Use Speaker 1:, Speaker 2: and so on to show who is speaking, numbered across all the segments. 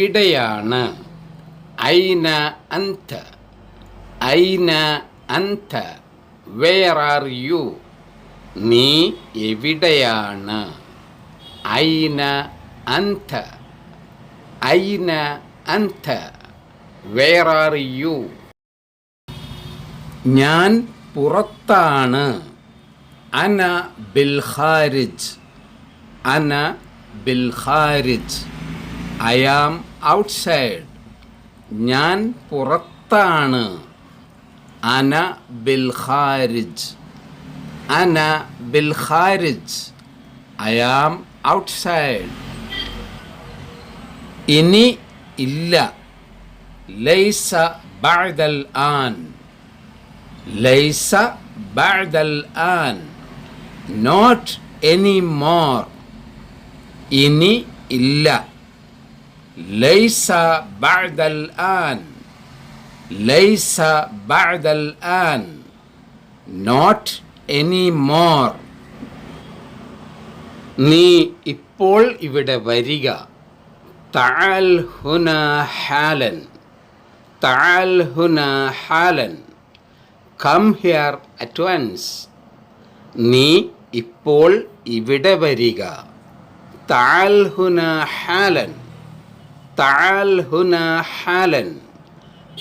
Speaker 1: എവിടെയാണ്? ഐന അന്ത, ഐന അന്ത, വേർ ആർ യു? നീ എവിടെയാണ്? ഐന അന്ത, ഐന അന്ത, വേർ ആർ യു? ഞാൻ പുറത്താണ്. അന ബിൽ ഖാരിജ്, അന ബിൽ ഖാരിജ്, ഐ ആം ഔട്ട്സൈഡ്. ഞാൻ പുറത്താണ്. അന ബിൽ ഖാരിജ്, അന ബിൽ ഖാരിജ്, ഐ ആം ഔട്ട്സൈഡ്. ഇനി ഇല്ല. ലൈസ ബഅദൽ ആൻ, ലൈസ ബഅദൽ ആൻ, നോട്ട് എനി മോർ. ഇനി ഇല്ല. ലൈസ ബഅദൽ ആൻ, ലൈസ ബഅദൽ ആൻ, നോട്ട് എനി മോർ. നീ ഇപ്പോൾ ഇവിടെ വരിക. തഅൽ ഹുനാ ഹാലൻ, തഅൽ ഹുനാ ഹാലൻ, കം ഹിയർ അറ്റ് വൺസ്. നീ ഇപ്പോൾ ഇവിടെ വരിക. തഅൽ ഹുനാ ഹാലൻ, തഅൽ ഹുനാ ഹാലൻ,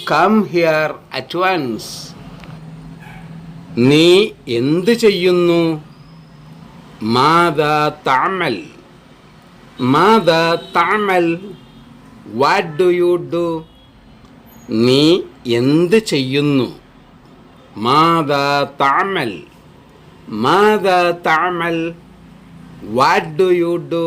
Speaker 1: കം ഹിയർ അറ്റ് വൺസ്. നീ എന്ത് ചെയ്യുന്നു? മാദാ തഅമൽ, മാദാ തഅമൽ, വാട്ട് ഡു യു ഡു? നീ എന്ത് ചെയ്യുന്നു? മാദാ തഅമൽ, മാദാ തഅമൽ, വാട്ട് ഡു യു ഡു?